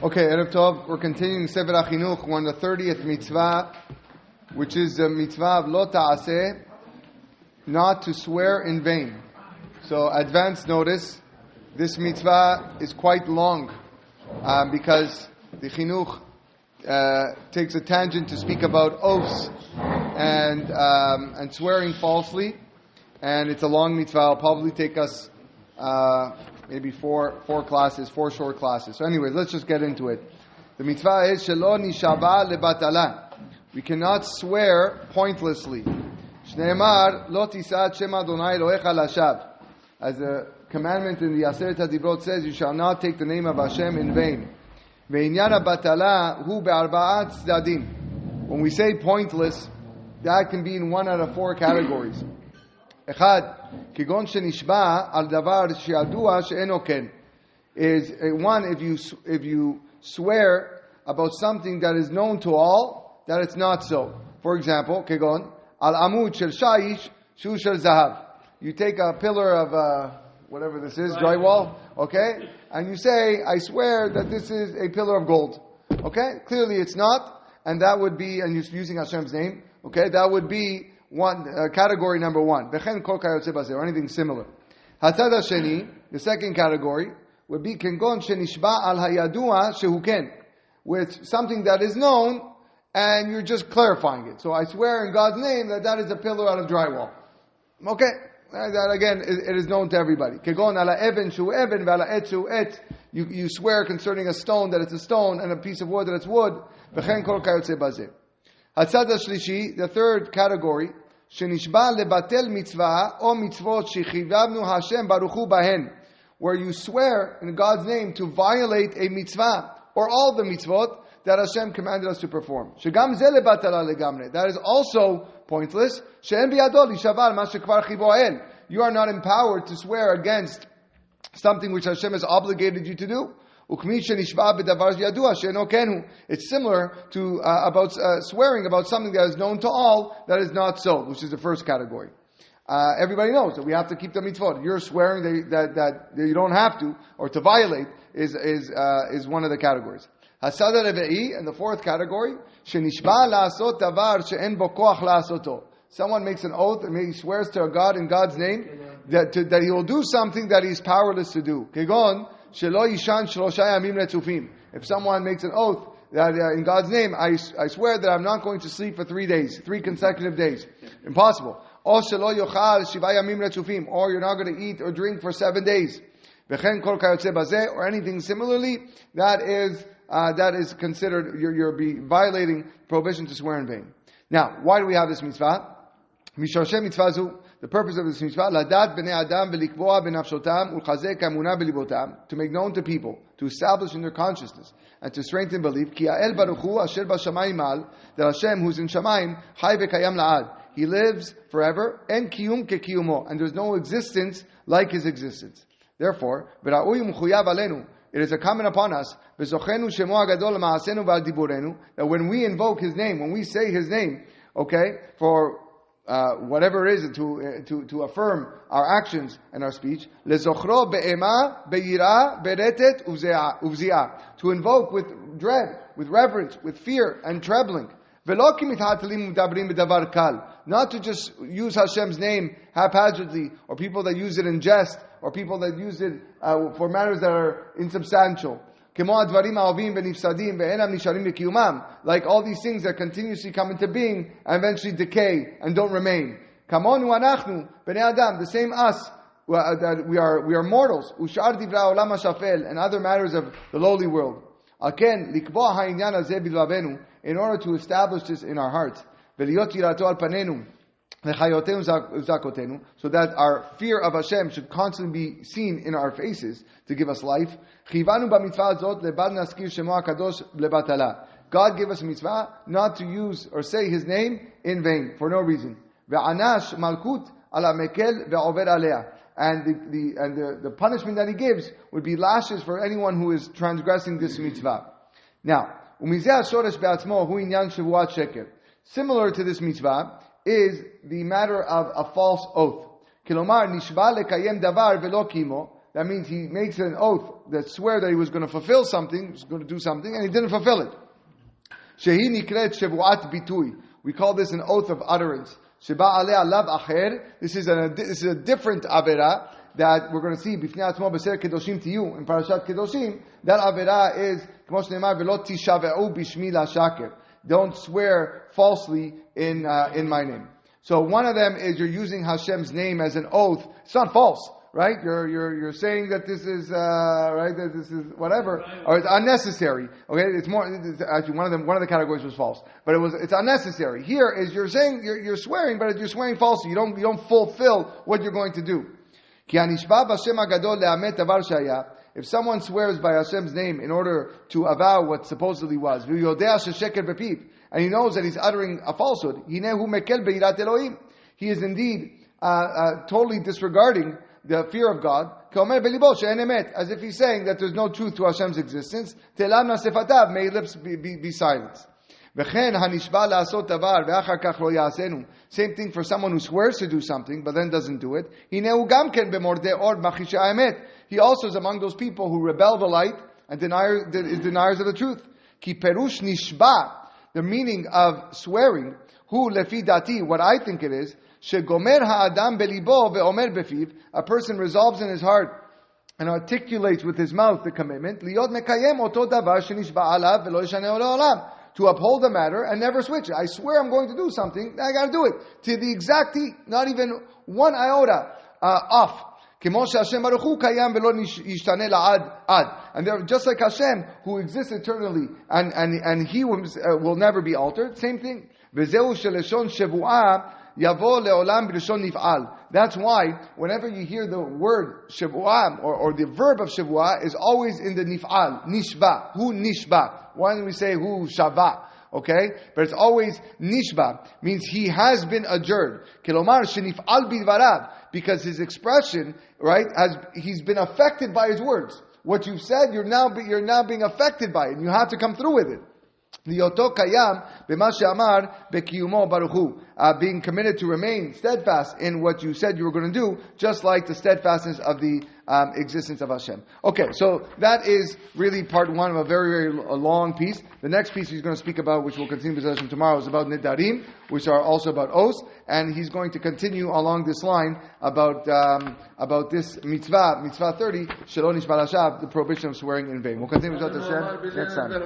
Okay, Erev Tov, we're continuing Sefer HaChinuch. We're on the 30th mitzvah, which is the mitzvah of lo ta'aseh, not to swear in vain. So, advance notice, this mitzvah is quite long, because the Chinuch takes a tangent to speak about oaths and swearing falsely, and it's a long mitzvah. It'll probably take us maybe four short classes. So anyways, let's just get into it. The mitzvah is shelo nishaba lebatala. We cannot swear pointlessly. Shneimar lo tisad shem Adonai Elohecha lashav. As a commandment in the Aseret HaDibrot says, you shall not take the name of Hashem in vain. Ve'inyan batala hu be'arba'at tzadim. When we say pointless, that can be in one out of four categories. Echad, kigon shenishba al davar sheyadua she'eno ken, is one, if you swear about something that is known to all that it's not so. For example, kigon al amud shel shayish shu shel zahav. You take a pillar of whatever this is, drywall, okay, and you say, I swear that this is a pillar of gold. Okay, clearly it's not, and that would be, and you're using Hashem's name. Okay, that would be one category number one. V'chen kol kayotze bazeh, or anything similar. Hatzad hasheni, the second category, would be kengon shenishba al hayadua shehu ken, with something that is known, and you're just clarifying it. So I swear in God's name that is a pillar out of drywall. Okay, that again, it is known to everybody. Kengon ala even shu even ve'ala et shu et. You swear concerning a stone that it's a stone, and a piece of wood that it's wood. V'chen kol kayotze bazeh. Hatzad HaShlishi, the third category, shenishba lebatel mitzvah o mitzvot shechivavnu Hashem baruch hu bahen, where you swear in God's name to violate a mitzvah or all the mitzvot that Hashem commanded us to perform. Shegam ze lebatala legamre, that is also pointless. She'en biyado lishavar ma shekvar chivo el, you are not empowered to swear against something which Hashem has obligated you to do. It's similar to about swearing about something that is known to all that is not so, which is the first category. Everybody knows that we have to keep the mitzvot. You're swearing that you don't have to, or to violate, is one of the categories. Hasad reve'i, and the fourth category, shenishba la'asot davar she'en bo koach la'asoto. Someone makes an oath and he swears to a God in God's name that he will do something that he's powerless to do. Kegon shelo yishan shlosha yamim retzufim. If someone makes an oath that in God's name, I swear that I'm not going to sleep for 3 days, 3 consecutive days. Impossible. Or shelo yochal shiva yamim retzufim. Or you're not going to eat or drink for 7 days. V'chen kol kayotze bazeh, or anything similarly, that is considered, you're violating prohibition to swear in vain. Now, why do we have this mitzvah? Misharshe mitzvah zu, the purpose of this mitzvah, ladat bnei adam velikvoa benafshotam ulchazek emunah belibotam, to make known to people, to establish in their consciousness, and to strengthen belief, ki ha'el baruch hu asher b'shamayim al, that Hashem who's in Shamayim, chai v'kayam la'ad, he lives forever, en kiyum kekiyumo, and there's no existence like his existence. Therefore, v'ra'ui m'chuyav alenu, it is incumbent upon us, v'zochenu shemo hagadol ma'asenu v'al diburenu, that when we invoke his name, when we say his name, okay, for whatever it is, to affirm our actions and our speech, lezochro be'ema be'ira beretet uvzi'ah, to invoke with dread, with reverence, with fear and trembling. Not to just use Hashem's name haphazardly, or people that use it in jest, or people that use it for matters that are insubstantial. Like all these things that continuously come into being and eventually decay and don't remain. The same us, that we are mortals, and other matters of the lowly world. In order to establish this in our hearts, so that our fear of Hashem should constantly be seen in our faces to give us life. God gave us a mitzvah not to use or say His name in vain, for no reason. And the punishment that He gives would be lashes for anyone who is transgressing this mitzvah. Now, similar to this mitzvah is the matter of a false oath. That means he makes an oath that swear that he was going to fulfill something, was going to do something, and he didn't fulfill it. Shehi nikret shevuat bitui. We call this an oath of utterance. Sheba aleh alav acher. This is a different avera that we're going to see b'fnei atzmo b'ser kedoshim tiyu in Parashat Kedoshim. That avera is k'mo shneimar v'lo tishave'u b'shmi la'shaker. Don't swear falsely in my name. So one of them is you're using Hashem's name as an oath. It's not false, right? You're saying that this is right, that this is whatever, or it's unnecessary. Okay, actually one of the categories was false, but it's unnecessary. Here is you're saying you're swearing, but you're swearing falsely. You don't fulfill what you're going to do. If someone swears by Hashem's name in order to avow what supposedly was, and he knows that he's uttering a falsehood, he is indeed totally disregarding the fear of God, as if he's saying that there's no truth to Hashem's existence. May his lips be silenced. Same thing for someone who swears to do something but then doesn't do it. He also is among those people who rebel the light and is deniers of the truth. The meaning of swearing, lefi dati, what I think it is, a person resolves in his heart and articulates with his mouth the commitment, to uphold the matter and never switch it. I swear I'm going to do something, I got to do it. To the exact T, not even one iota off. And they're just like Hashem, who exists eternally, and He will never be altered. Same thing. That's why whenever you hear the word shevuah or the verb of shevuah is always in the nif'al, nishba. Hu nishba. Why don't we say hu shava? Okay? But it's always nishba. Means he has been adjured. Kilomar shenif'al bidvarav. Because his expression, right, he's been affected by his words. What you've said, you're now being affected by it. And you have to come through with it. Being committed to remain steadfast in what you said you were going to do, just like the steadfastness of the existence of Hashem. Okay, so that is really part one of a very, very long piece. The next piece he's going to speak about, which we'll continue discussion tomorrow, is about Nidarim, which are also about oaths, and he's going to continue along this line about this mitzvah 30, Shelo Nishba Lashav, the prohibition of swearing in vain. We'll continue with Hashem next time.